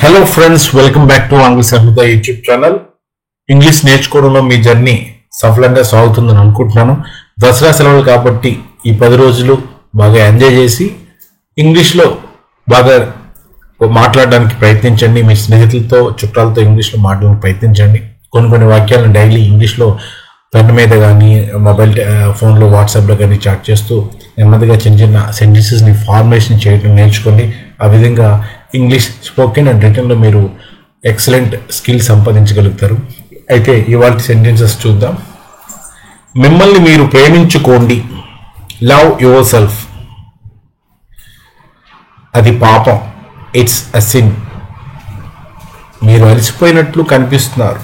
Hello friends, welcome back to ఆంగ్ల సహృద YouTube channel. English నేర్చుకోవడంలో మీ journey సఫలంగా సాగుతుందని అనుకుంటున్నాను. దసరా సెలవులు కాబట్టి ఈ 10 రోజులు బాగా ఎంజాయ్ చేసి ఇంగ్లీష్లో బాగా మాట్లాడడానికి ప్రయత్నించండి. మీ స్నేహితులతో చుట్టాలతో ఇంగ్లీష్లో మాట్లాడడానికి ప్రయత్నించండి. కొన్ని వాక్యాలను డైలీ ఇంగ్లీష్లో పెన్ మీద కానీ మొబైల్ ఫోన్లో వాట్సాప్లో కానీ చాట్ చేస్తూ నెమ్మదిగా చిన్న సెంటెన్సెస్ని ఫార్మేషన్ చేయడం నేర్చుకోండి. ఆ విధంగా ఇంగ్లీష్ స్పోకెన్ అండ్ రిటన్లో మీరు ఎక్సలెంట్ స్కిల్ సంపాదించగలుగుతారు. అయితే ఇవాళ సెంటెన్సెస్ చూద్దాం. మిమ్మల్ని మీరు ప్రేమించుకోండి. Love your self. అది పాపం. It's a sin. మీరు అలసిపోయినట్లు కనిపిస్తున్నారు.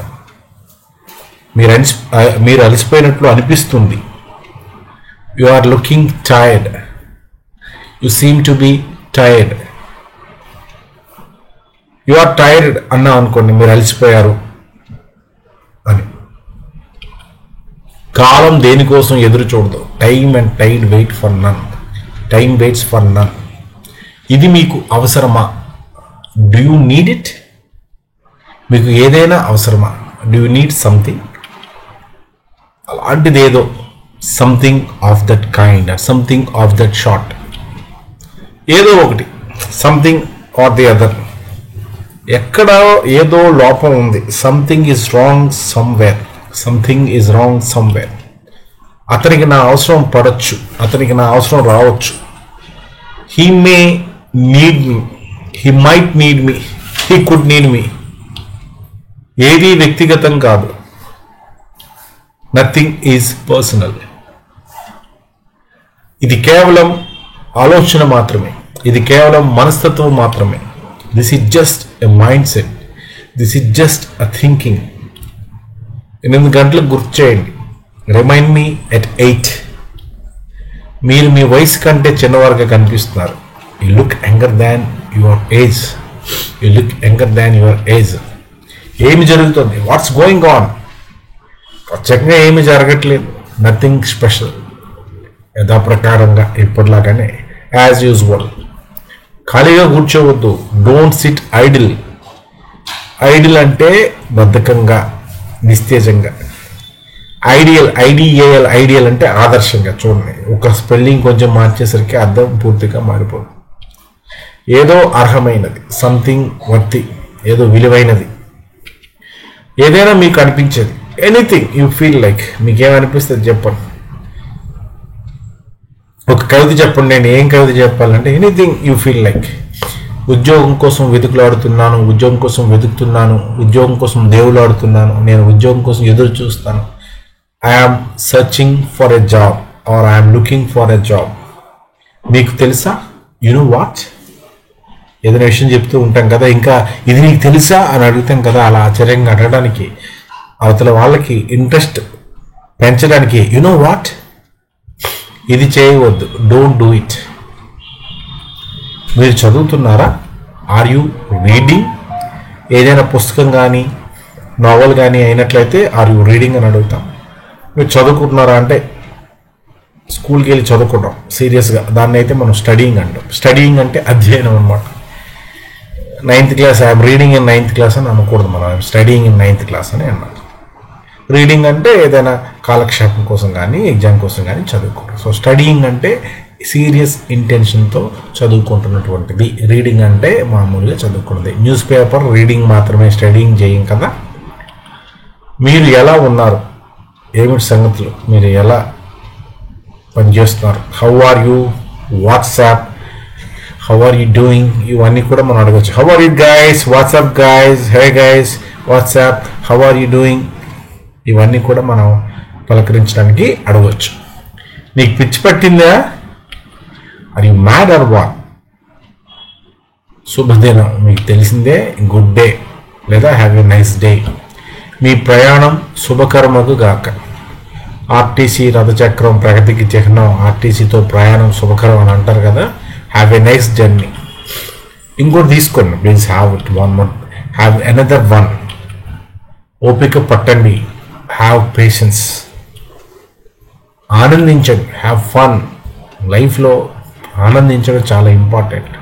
మీరు అలసిపోయినట్లు అనిపిస్తుంది. You are looking tired. You seem to be tired. You are tired అన్నా అనుకోండి, మీరు అలసిపోయారు అని. కాలం దేనికోసం ఎదురు చూడదు. Time and tide wait for none. Time waits for none. ఇది మీకు అవసరమా? Do you need it? మీకు ఏదైనా అవసరమా? Do you need something? అలాంటిదేదో, something of that kind, something of that sort, ఏదో ఒకటి, సంథింగ్ ఆర్ ది అదర్. ఎక్కడ ఏదో లోపం ఉంది. Something is wrong somewhere. Something is wrong somewhere. అతనికి నా అవసరం పడవచ్చు, అతనికి నా అవసరం రావచ్చు. He may need me, he might need me, he could need me. ఏది వ్యక్తిగతం కాదు. Nothing is personal. ఇది కేవలం ఆలోచన మాత్రమే. ఇది కేవలం మనస్తత్వం మాత్రమే. This is just a mindset. This is just a thinking. 8 గంటలకు గుర్తు చేయండి. Remind me at 8. మీరు మీ వయసు కంటే చిన్నవారుగా కనిపిస్తున్నారు. You look younger than your age. You look younger than your age. ఏమి జరుగుతుంది? What's going on? ప్రత్యేకంగా ఏమి జరగట్లేదు. Nothing special. యథాప్రకారంగా ఎప్పటిలాగానే, యాజ్ యూజువల్. ఖాళీగా కూర్చోవద్దు. Don't sit idle. ఐడిల్ అంటే బద్ధకంగా, నిస్తేజంగా. ఐడియల్, ఐడిఏఎల్, ఐడియల్ అంటే ఆదర్శంగా. చూడండి, ఒక స్పెల్లింగ్ కొంచెం మార్చేసరికి అర్థం పూర్తిగా మారిపోతుంది. ఏదో అర్హమైనది, సంథింగ్ వర్తి, ఏదో విలువైనది, ఏదైనా మీకు అనిపించేది. Anything you feel like. మీకేమనిపిస్తుంది చెప్పండి. ఒక కవిత చెప్పండి. నేను ఏం కవిత చెప్పాలంటే ఎనీథింగ్ యూ ఫీల్ లైక్. ఉద్యోగం కోసం వెతుకులాడుతున్నాను, ఉద్యోగం కోసం వెతుకుతున్నాను, ఉద్యోగం కోసం దేవులాడుతున్నాను, నేను ఉద్యోగం కోసం ఎదురు చూస్తాను. I am searching for a job or I'm looking for a job. మీకు తెలుసా? You know what? ఏదైనా విషయం చెప్తూ ఉంటాం కదా, ఇంకా ఇది నీకు తెలుసా అని అడుగుతాం కదా. అలా ఆశ్చర్యంగా అడగడానికి, అవతల వాళ్ళకి ఇంట్రెస్ట్ పెంచడానికి యు నో వాట్. ఇది చేయవద్దు. Don't do it. మీరు చదువుతున్నారా? Are you reading? ఏదైనా పుస్తకం కానీ నావల్ కానీ అయినట్లయితే ఆర్ యూ రీడింగ్ అని అడుగుతాం. మీరు చదువుకుంటున్నారా అంటే స్కూల్కి వెళ్ళి చదువుకుంటాం సీరియస్గా. దాన్ని అయితే మనం స్టడీయింగ్ అంటాం. స్టడీయింగ్ అంటే అధ్యయనం అనమాట. 9th class, I'm reading in 9th class అని అనకూడదు. మనం I'm studying in 9th class అని అన్నాం. రీడింగ్ అంటే ఏదైనా కాలక్షేపం కోసం కానీ ఎగ్జామ్ కోసం కానీ చదువుకుంటాం. సో స్టడీయింగ్ అంటే సీరియస్ ఇంటెన్షన్తో చదువుకుంటున్నటువంటిది. రీడింగ్ అంటే మామూలుగా చదువుకున్నది. న్యూస్ పేపర్ రీడింగ్ మాత్రమే, స్టడీయింగ్ చేయం కదా. మీరు ఎలా ఉన్నారు? ఏమిటి సంగతులు? మీరు ఎలా పనిచేస్తున్నారు? How are you? What's up, how are you doing? ఇవన్నీ కూడా మనం అడగచ్చు. How are you guys? What's up guys. Hey guys, what's up, how are you doing? ఇవన్నీ కూడా మనం పలకరించడానికి అడగవచ్చు. నీకు పిచ్చి పట్టిందా? Are you mad or what? శుభదినం. మీకు తెలిసిందే, గుడ్ డే లేదా హ్యావ్ ఎ నైస్ డే. మీ ప్రయాణం శుభకరమగు గాక. ఆర్టీసీ రథచక్రం ప్రగతికి చిహ్నం. ఆర్టీసీతో ప్రయాణం శుభకరం అని అంటారు కదా. Have a nice journey. ఇంకోటి తీసుకోండి please. Have it one more. Have another one. ఓపిక పట్టండి. Have patience. ఆనందించండి. Have fun. లైఫ్లో ఆనందించడం చాలా ఇంపార్టెంట్.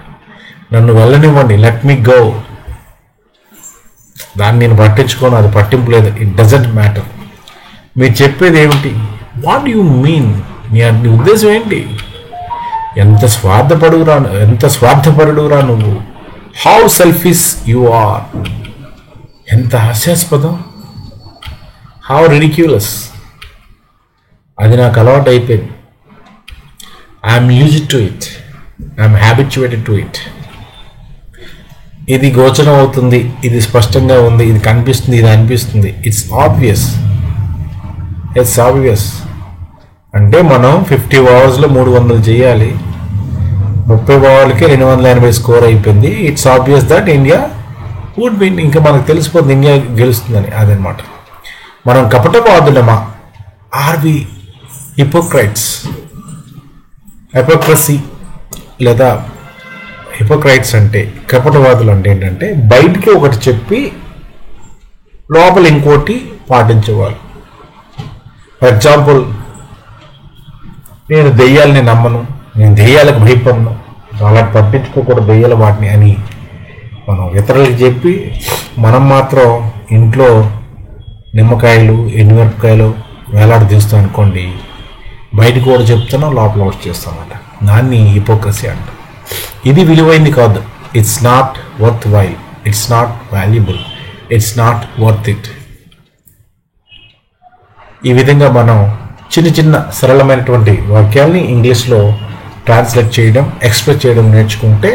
నన్ను వెళ్ళనివ్వండి. Let me go. దాన్ని నేను పట్టించుకోను, అది పట్టింపు లేదు. It doesn't matter. మీరు చెప్పేది ఏమిటి? What you mean? నీ ఉద్దేశం ఏంటి? ఎంత స్వార్థపరుడురా నువ్వు. How selfish you are. ఎంత హాస్యాస్పదం. How ridiculous. అది నాకు అలవాటు అయిపోయింది. I'm used to it, I'm habituated to it. ఇది గోచరం అవుతుంది, ఇది స్పష్టంగా ఉంది, ఇది కనిపిస్తుంది, ఇది అనిపిస్తుంది. It's obvious. అంటే మనం 50 ఓవర్స్లో 300 చేయాలి, 30 ఓవర్లకే 280 స్కోర్ అయిపోయింది. It's obvious that India would win. ఇంకా మనకు తెలిసిపోతుంది ఇండియా గెలుస్తుందని. అదనమాట. మనం కపటవాదులమా? Are we hypocrites? హిపోక్రసీ లేదా హిపోక్రైట్స్ అంటే, కపటవాదులు అంటే ఏంటంటే బయటికి ఒకటి చెప్పి లోపల ఇంకోటి పాటించేవాళ్ళు. ఫర్ ఎగ్జాంపుల్, నేను దెయ్యాలని నమ్మను, నేను దెయ్యాలకు భయపడను, అలా పట్టించుకోకూడదు దెయ్యాల వాటిని అని మనం ఇతరులకు చెప్పి, మనం మాత్రం ఇంట్లో నిమ్మకాయలు ఎండుమిరపకాయలు వేలాడదీస్తాం అనుకోండి, బయటకు కూడా చెప్తున్నాం, లోపల ఒకటి చేస్తామన్నమాట. దాన్ని హిపోక్రసీ అంట. ఇది విలువైంది కాదు. It's not worth while, it's not valuable, it's not worth it. ఈ విధంగా మనం చిన్న చిన్న సరళమైనటువంటి వాక్యాల్ని ఇంగ్లీష్లో ట్రాన్స్లేట్ చేయడం, ఎక్స్ప్రెస్ చేయడం నేర్చుకుంటే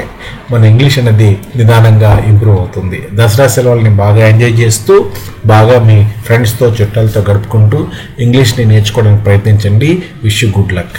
మన ఇంగ్లీష్ అనేది నిదానంగా ఇంప్రూవ్ అవుతుంది. దసరా సెలవుల్ని బాగా ఎంజాయ్ చేస్తూ, బాగా మీ ఫ్రెండ్స్తో చుట్టాలతో గడుపుకుంటూ ఇంగ్లీష్ని నేర్చుకోవడానికి ప్రయత్నించండి. Wish you good luck.